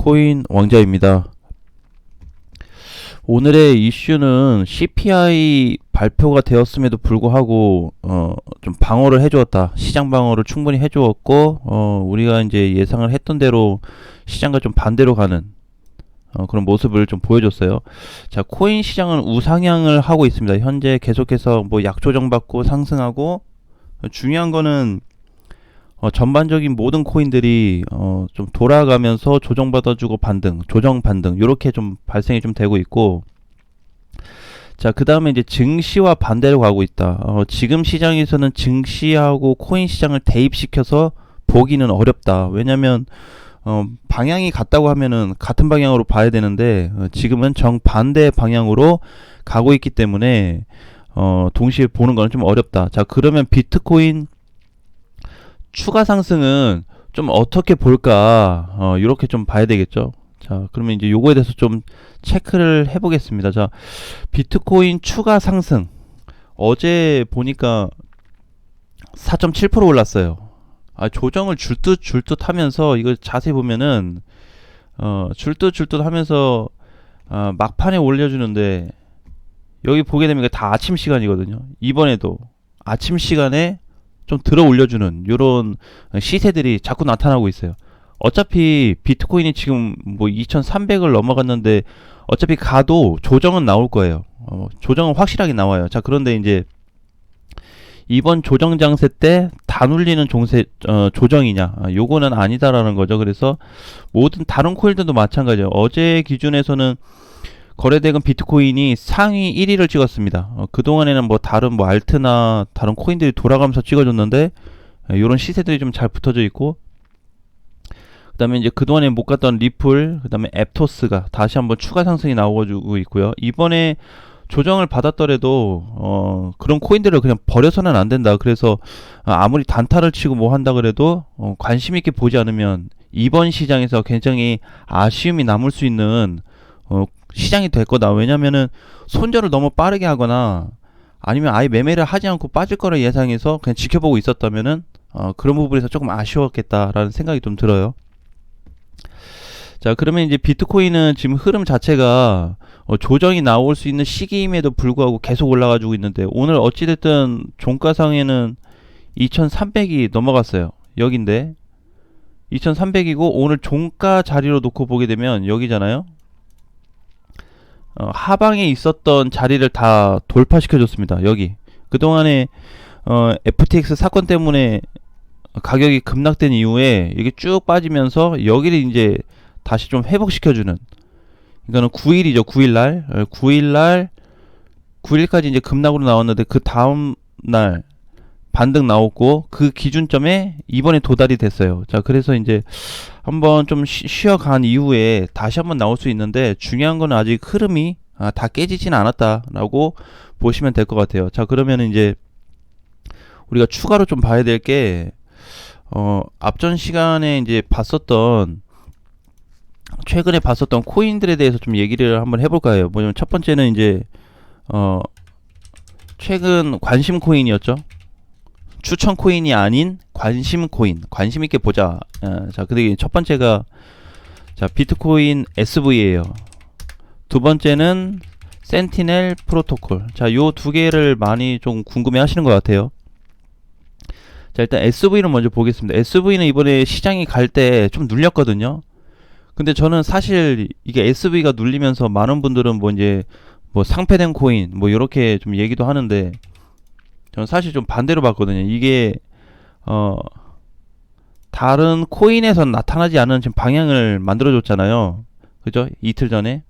비트코인 왕자입니다. 오늘의 이슈는 CPI 발표가 되었음에도 불구하고 좀 방어를 해주었다. 시장 방어를 충분히 해주었고 우리가 이제 예상을 했던 대로 시장과 좀 반대로 가는 그런 모습을 좀 보여줬어요. 자, 코인 시장은 우상향을 하고 있습니다. 현재 계속해서 뭐 약조정 받고 상승하고, 중요한 거는 전반적인 모든 코인들이 좀 돌아가면서 조정받아주고 반등, 조정 반등 요렇게 좀 발생이 좀 되고 있고, 자, 그 다음에 이제 증시와 반대로 가고 있다. 지금 시장에서는 증시하고 코인 시장을 대입시켜서 보기는 어렵다. 왜냐면 방향이 같다고 하면은 같은 방향으로 봐야 되는데 지금은 정반대 방향으로 가고 있기 때문에 동시에 보는 건 좀 어렵다. 자, 그러면 비트코인 추가 상승은 좀 어떻게 볼까? 이렇게 좀 봐야 되겠죠. 자, 그러면 이제 요거에 대해서 좀 체크를 해보겠습니다. 자, 비트코인 추가 상승. 어제 보니까 4.7% 올랐어요. 조정을 줄 듯 하면서, 이거 자세히 보면은, 줄 듯 하면서, 막판에 올려주는데, 여기 보게 되면 다 아침 시간이거든요. 이번에도 아침 시간에 좀 들어 올려주는 요런 시세들이 자꾸 나타나고 있어요. 어차피 비트코인이 지금 뭐 2300을 넘어갔는데 어차피 가도 조정은 나올 거예요. 조정은 확실하게 나와요. 자, 그런데 이제 이번 조정 장세 때 다 눌리는 조정이냐, 요거는 아니다라는 거죠. 그래서 모든 다른 코인들도 마찬가지예요. 어제 기준에서는 거래대금 비트코인이 상위 1위를 찍었습니다. 그동안에는 뭐 다른 뭐 알트나 다른 코인들이 돌아가면서 찍어줬는데 요런 시세들이 좀 잘 붙어져 있고, 그 다음에 이제 그동안에 못 갔던 리플, 그 다음에 앱토스가 다시 한번 추가 상승이 나오고 있고요. 이번에 조정을 받았더라도 그런 코인들을 그냥 버려서는 안 된다. 그래서 아무리 단타를 치고 뭐 한다 그래도 관심 있게 보지 않으면 이번 시장에서 굉장히 아쉬움이 남을 수 있는 시장이 될 거다. 왜냐면은 손절을 너무 빠르게 하거나 아니면 아예 매매를 하지 않고 빠질 거를 예상해서 그냥 지켜보고 있었다면은 그런 부분에서 조금 아쉬웠겠다라는 생각이 좀 들어요. 자, 그러면 이제 비트코인은 지금 흐름 자체가 조정이 나올 수 있는 시기임에도 불구하고 계속 올라가지고 있는데, 오늘 어찌됐든 종가상에는 2300이 넘어갔어요. 여긴데 2300이고 오늘 종가 자리로 놓고 보게 되면 여기잖아요. 하방에 있었던 자리를 다 돌파시켜 줬습니다. 여기 그동안에 FTX 사건 때문에 가격이 급락된 이후에 이게 쭉 빠지면서 여기를 이제 다시 좀 회복시켜주는, 이거는 9일이죠. 9일까지 이제 급락으로 나왔는데 그 다음날 반등 나왔고 그 기준점에 이번에 도달이 됐어요. 자, 그래서 이제 한번 좀 쉬어간 이후에 다시 한번 나올 수 있는데, 중요한 건 아직 흐름이 다 깨지진 않았다라고 보시면 될 것 같아요. 자, 그러면 이제 우리가 추가로 좀 봐야 될 게 앞전 시간에 이제 최근에 봤었던 코인들에 대해서 좀 얘기를 한번 해볼까 해요. 뭐냐면 첫 번째는 이제 최근 관심 코인이었죠. 추천 코인이 아닌 관심 코인, 관심 있게 보자. 자, 근데 첫 번째가 비트코인 SV예요. 두 번째는 센티넬 프로토콜. 자, 요 두 개를 많이 좀 궁금해 하시는 것 같아요. 자, 일단 SV를 먼저 보겠습니다. SV는 이번에 시장이 갈 때 좀 눌렸거든요. 근데 저는 사실 이게 SV가 눌리면서 많은 분들은 뭐 이제 뭐 상폐된 코인 뭐 이렇게 좀 얘기도 하는데, 저는 사실 좀 반대로 봤거든요. 이게 다른 코인에선 나타나지 않은 지금 방향을 만들어줬잖아요. 그죠? 이틀 전에.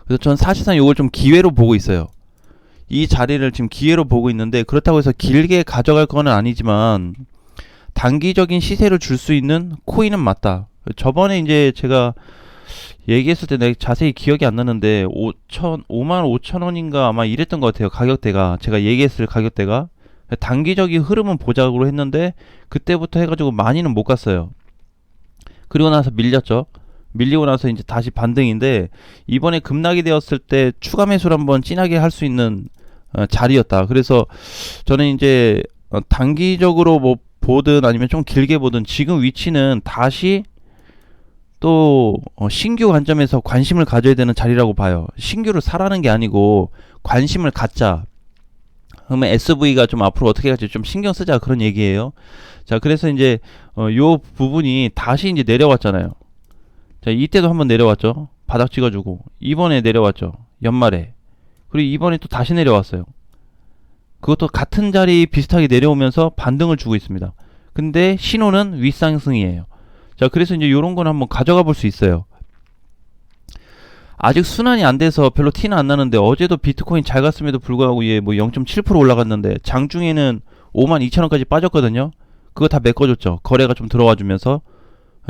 그래서 저는 사실상 이걸 좀 기회로 보고 있어요. 이 자리를 지금 기회로 보고 있는데, 그렇다고 해서 길게 가져갈 건 아니지만 단기적인 시세를 줄 수 있는 코인은 맞다. 저번에 이제 제가 얘기했을 때 내가 자세히 기억이 안 나는데 55,000원인가 아마 이랬던 것 같아요. 가격대가, 제가 얘기했을 가격대가. 단기적인 흐름은 보자고 했는데 그때부터 해가지고 많이는 못 갔어요. 그리고 나서 밀렸죠. 밀리고 나서 이제 다시 반등인데, 이번에 급락이 되었을 때 추가 매수를 한번 진하게 할 수 있는 자리였다. 그래서 저는 이제 단기적으로 뭐 보든 아니면 좀 길게 보든 지금 위치는 다시 또 신규 관점에서 관심을 가져야 되는 자리라고 봐요. 신규를 사라는 게 아니고 관심을 갖자. 그러면 SV가 좀 앞으로 어떻게 갈지 좀 신경 쓰자 그런 얘기예요. 자, 그래서 이제 요 부분이 다시 이제 내려왔잖아요. 자, 이때도 한번 내려왔죠. 바닥 찍어주고 이번에 내려왔죠. 연말에. 그리고 이번에 또 다시 내려왔어요. 그것도 같은 자리 비슷하게 내려오면서 반등을 주고 있습니다. 근데 신호는 윗상승이에요. 자, 그래서 이제 요런 건 한번 가져가 볼 수 있어요. 아직 순환이 안 돼서 별로 티는 안 나는데 어제도 비트코인 잘 갔음에도 불구하고 얘 뭐 0.7% 올라갔는데 장중에는 52,000원까지 빠졌거든요. 그거 다 메꿔줬죠. 거래가 좀 들어와 주면서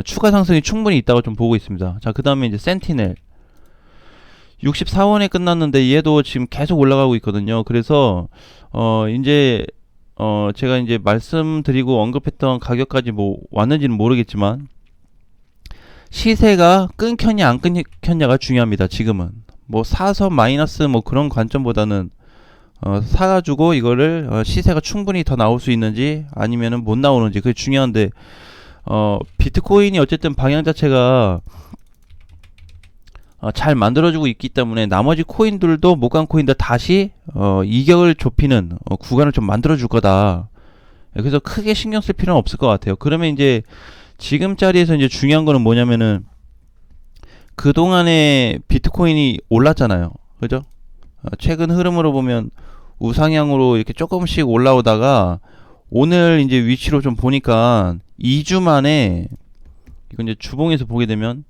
추가 상승이 충분히 있다고 좀 보고 있습니다. 자, 그 다음에 이제 센티넬 64원에 끝났는데 얘도 지금 계속 올라가고 있거든요. 그래서 이제 제가 이제 말씀드리고 언급했던 가격까지 뭐 왔는지는 모르겠지만 시세가 끊겼냐 안 끊겼냐가 중요합니다. 지금은 뭐 사서 마이너스 뭐 그런 관점보다는 사가지고 이거를 시세가 충분히 더 나올 수 있는지 아니면은 못 나오는지 그게 중요한데 비트코인이 어쨌든 방향 자체가 잘 만들어주고 있기 때문에 나머지 코인들도 못간 코인들 다시 이격을 좁히는 구간을 좀 만들어줄 거다. 그래서 크게 신경 쓸 필요는 없을 것 같아요. 그러면 이제 지금 자리에서 이제 중요한 거는 뭐냐면은 그동안에 비트코인이 올랐잖아요. 그죠? 최근 흐름으로 보면 우상향으로 이렇게 조금씩 올라오다가 오늘 이제 위치로 좀 보니까 2주 만에 이건 이제 주봉에서 보게 되면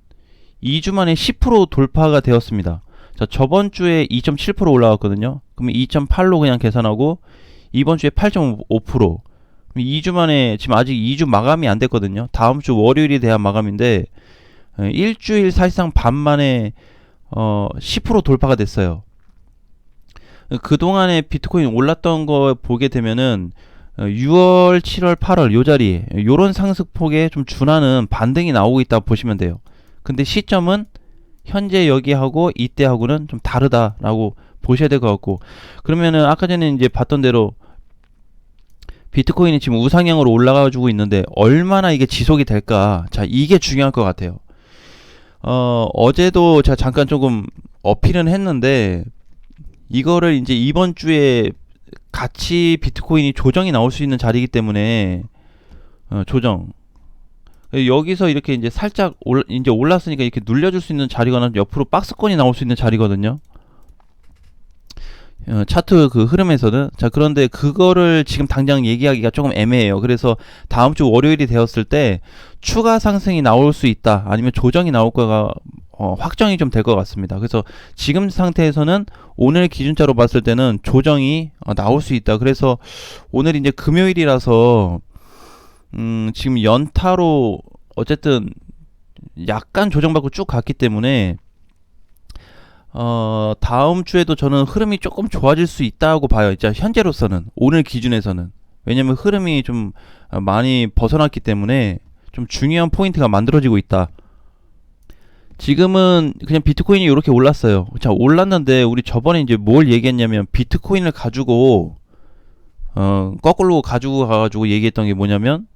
2주 만에 10% 돌파가 되었습니다. 자, 저번 주에 2.7% 올라왔거든요. 그러면 2.8로 그냥 계산하고 이번 주에 8.5%. 2주 만에 지금 아직 2주 마감이 안 됐거든요. 다음 주 월요일이 돼야 마감인데 일주일 사실상 반 만에 10% 돌파가 됐어요. 그동안에 비트코인 올랐던 거 보게 되면은 6월, 7월, 8월 요 자리 요런 상승폭에 좀 준하는 반등이 나오고 있다 보시면 돼요. 근데 시점은 현재 여기하고 이때하고는 좀 다르다라고 보셔야 될 것 같고, 그러면은 아까 전에 이제 봤던 대로 비트코인이 지금 우상향으로 올라가지고 있는데 얼마나 이게 지속이 될까? 자, 이게 중요할 것 같아요. 어제도 제가 잠깐 조금 어필은 했는데 이거를 이제 이번 주에 같이 비트코인이 조정이 나올 수 있는 자리이기 때문에 조정 여기서 이렇게 이제 살짝 이제 올랐으니까 이렇게 눌려줄 수 있는 자리거나 옆으로 박스권이 나올 수 있는 자리거든요. 차트 그 흐름에서는. 자, 그런데 그거를 지금 당장 얘기하기가 조금 애매해요. 그래서 다음 주 월요일이 되었을 때 추가 상승이 나올 수 있다 아니면 조정이 나올 거가 확정이 좀 될 것 같습니다. 그래서 지금 상태에서는 오늘 기준자로 봤을 때는 조정이 나올 수 있다. 그래서 오늘 이제 금요일이라서 지금 연타로 어쨌든 약간 조정받고 쭉 갔기 때문에 다음 주에도 저는 흐름이 조금 좋아질 수 있다고 봐요. 이제 현재로서는 오늘 기준에서는. 왜냐면 흐름이 좀 많이 벗어났기 때문에 좀 중요한 포인트가 만들어지고 있다. 지금은 그냥 비트코인이 이렇게 올랐어요. 자, 올랐는데 우리 저번에 이제 뭘 얘기했냐면 비트코인을 가지고 거꾸로 가지고 가가지고 얘기했던 게 뭐냐면,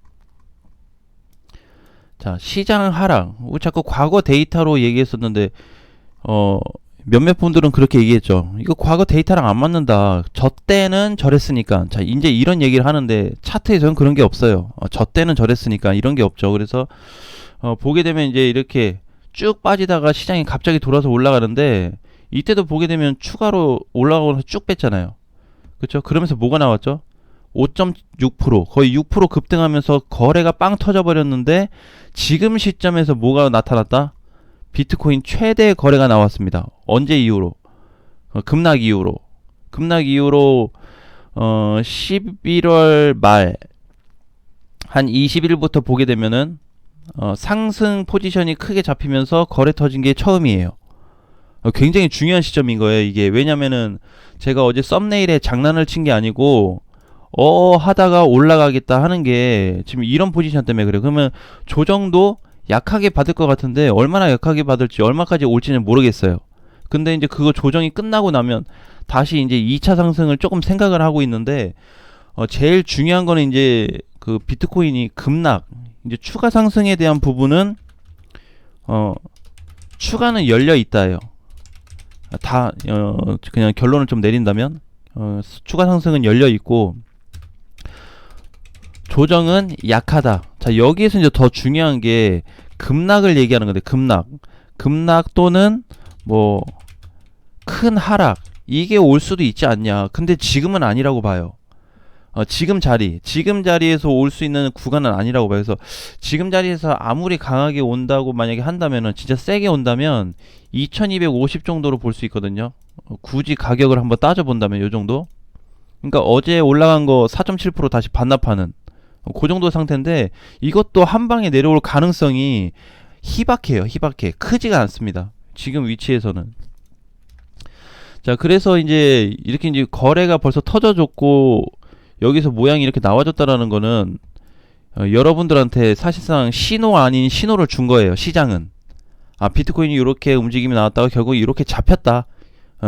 자, 시장 하락. 우리 자꾸 과거 데이터로 얘기했었는데 몇몇 분들은 그렇게 얘기했죠. 이거 과거 데이터랑 안 맞는다. 저 때는 저랬으니까. 자, 이제 이런 얘기를 하는데 차트에서는 그런 게 없어요. 저 때는 저랬으니까 이런 게 없죠. 그래서 보게 되면 이제 이렇게 쭉 빠지다가 시장이 갑자기 돌아서 올라가는데 이때도 보게 되면 추가로 올라가면서 쭉 뺐잖아요. 그렇죠? 그러면서 뭐가 나왔죠? 5.6% 거의 6% 급등하면서 거래가 빵 터져버렸는데 지금 시점에서 뭐가 나타났다? 비트코인 최대 거래가 나왔습니다. 언제 이후로? 급락 이후로. 급락 이후로 11월 말 한 20일부터 보게 되면은 상승 포지션이 크게 잡히면서 거래 터진 게 처음이에요. 굉장히 중요한 시점인 거예요, 이게. 왜냐면은 제가 어제 썸네일에 장난을 친 게 아니고 하다가 올라가겠다 하는 게 지금 이런 포지션 때문에 그래요. 그러면 조정도 약하게 받을 것 같은데 얼마나 약하게 받을지 얼마까지 올지는 모르겠어요. 근데 이제 그거 조정이 끝나고 나면 다시 이제 2차 상승을 조금 생각을 하고 있는데 제일 중요한 거는 이제 그 비트코인이 급락 이제 추가 상승에 대한 부분은 추가는 열려 있다예요. 그냥 결론을 좀 내린다면 추가 상승은 열려 있고 조정은 약하다. 자, 여기에서 이제 더 중요한 게 급락을 얘기하는 건데, 급락 또는 뭐 큰 하락, 이게 올 수도 있지 않냐. 근데 지금은 아니라고 봐요. 지금 자리에서 올 수 있는 구간은 아니라고 봐요. 그래서 지금 자리에서 아무리 강하게 온다고 만약에 한다면은, 진짜 세게 온다면 2250 정도로 볼 수 있거든요. 굳이 가격을 한번 따져본다면 요 정도. 그러니까 어제 올라간 거 4.7% 다시 반납하는 그 정도 상태인데, 이것도 한 방에 내려올 가능성이 희박해요. 크지가 않습니다. 지금 위치에서는. 자, 그래서 이제 이렇게 이제 거래가 벌써 터져줬고 여기서 모양이 이렇게 나와줬다라는 거는 여러분들한테 사실상 신호 아닌 신호를 준 거예요. 시장은 비트코인이 이렇게 움직임이 나왔다가 결국 이렇게 잡혔다.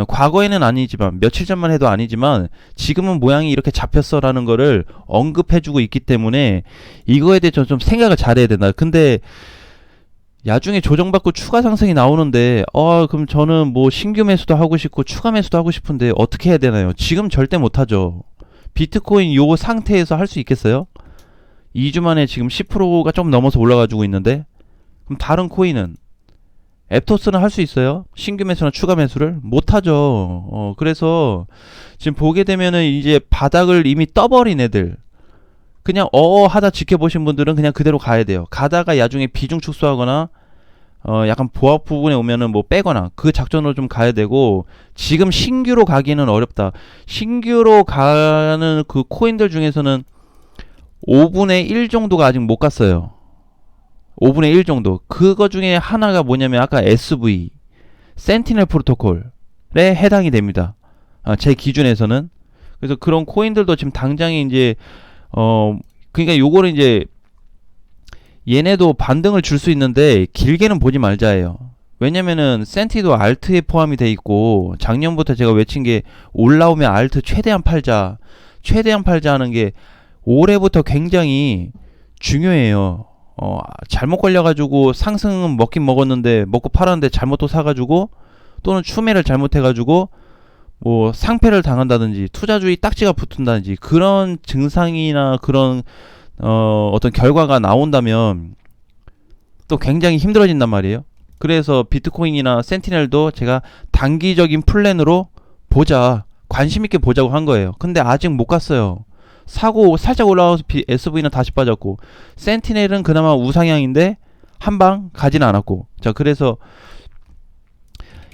과거에는 아니지만, 며칠 전만 해도 아니지만 지금은 모양이 이렇게 잡혔어라는 거를 언급해주고 있기 때문에 이거에 대해서 좀 생각을 잘해야 된다. 근데 야중에 조정받고 추가 상승이 나오는데 그럼 저는 뭐 신규 매수도 하고 싶고 추가 매수도 하고 싶은데 어떻게 해야 되나요? 지금 절대 못하죠. 비트코인 요 상태에서 할 수 있겠어요? 2주 만에 지금 10%가 좀 넘어서 올라가지고 있는데, 그럼 다른 코인은, 앱토스는 할 수 있어요? 신규 매수나 추가 매수를? 못하죠. 그래서 지금 보게 되면은 이제 바닥을 이미 떠버린 애들, 그냥 하다 지켜보신 분들은 그냥 그대로 가야 돼요. 가다가 야중에 비중 축소하거나 약간 보합 부분에 오면은 뭐 빼거나 그 작전으로 좀 가야 되고, 지금 신규로 가기는 어렵다. 신규로 가는 그 코인들 중에서는 5분의 1 정도가 아직 못 갔어요. 5분의 1 정도. 그거 중에 하나가 뭐냐면 아까 SV, 센티넬 프로토콜에 해당이 됩니다. 제 기준에서는. 그래서 그런 코인들도 지금 당장에 이제 그러니까 요거는 이제 얘네도 반등을 줄 수 있는데 길게는 보지 말자예요. 왜냐면은 센티도 알트에 포함이 돼 있고, 작년부터 제가 외친 게 올라오면 알트 최대한 팔자 하는 게 올해부터 굉장히 중요해요. 잘못 걸려가지고 상승은 먹긴 먹었는데, 먹고 팔았는데 잘못 또 사가지고, 또는 추매를 잘못해가지고 뭐 상패를 당한다든지 투자주의 딱지가 붙은다든지 그런 증상이나 그런 어떤 결과가 나온다면 또 굉장히 힘들어진단 말이에요. 그래서 비트코인이나 센티넬도 제가 단기적인 플랜으로 관심 있게 보자고 한 거예요. 근데 아직 못 갔어요. 사고 살짝 올라와서 SV는 다시 빠졌고, 센티넬은 그나마 우상향인데 한방 가진 않았고. 자, 그래서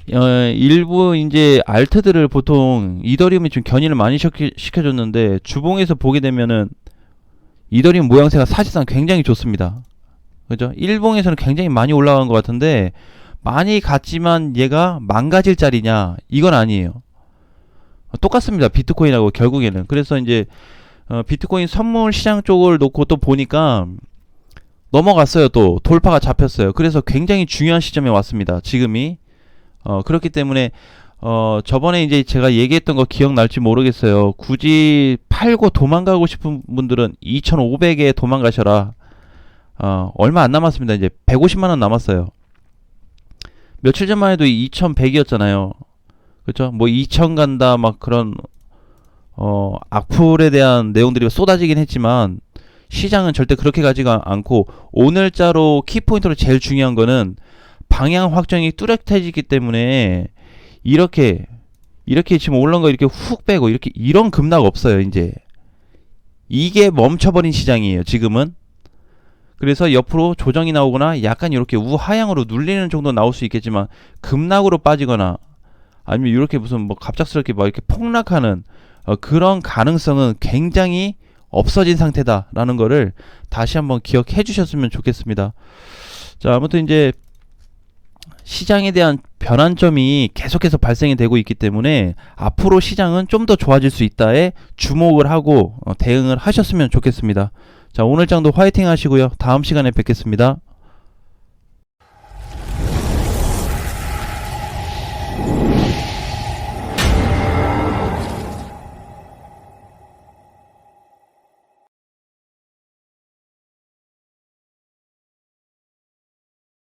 일부 이제 알트들을 보통 이더리움이 좀 견인을 많이 시켜줬는데, 주봉에서 보게 되면은 이더리움 모양새가 사실상 굉장히 좋습니다. 그죠? 일봉에서는 굉장히 많이 올라간 것 같은데, 많이 갔지만 얘가 망가질 자리냐? 이건 아니에요. 똑같습니다. 비트코인하고 결국에는. 그래서 이제 비트코인 선물 시장 쪽을 놓고 또 보니까 넘어갔어요. 또 돌파가 잡혔어요. 그래서 굉장히 중요한 시점에 왔습니다. 지금이. 그렇기 때문에 저번에 이제 제가 얘기했던 거 기억날지 모르겠어요. 굳이 팔고 도망가고 싶은 분들은 2,500에 도망가셔라. 얼마 안 남았습니다. 이제 150만원 남았어요. 며칠 전만 해도 2,100이었잖아요. 그쵸? 뭐 2,000 간다 막 그런 악플에 대한 내용들이 쏟아지긴 했지만, 시장은 절대 그렇게 가지가 않고, 오늘자로 키포인트로 제일 중요한 거는 방향 확정이 뚜렷해지기 때문에 이렇게 지금 올라온 거 이렇게 훅 빼고 이런 급락 없어요. 이제 이게 멈춰버린 시장이에요, 지금은. 그래서 옆으로 조정이 나오거나 약간 이렇게 우하향으로 눌리는 정도 나올 수 있겠지만, 급락으로 빠지거나 아니면 이렇게 무슨 뭐 갑작스럽게 막 이렇게 폭락하는 그런 가능성은 굉장히 없어진 상태다라는 거를 다시 한번 기억해 주셨으면 좋겠습니다. 자, 아무튼 이제 시장에 대한 변환점이 계속해서 발생이 되고 있기 때문에 앞으로 시장은 좀 더 좋아질 수 있다에 주목을 하고 대응을 하셨으면 좋겠습니다. 자, 오늘 장도 화이팅 하시고요. 다음 시간에 뵙겠습니다.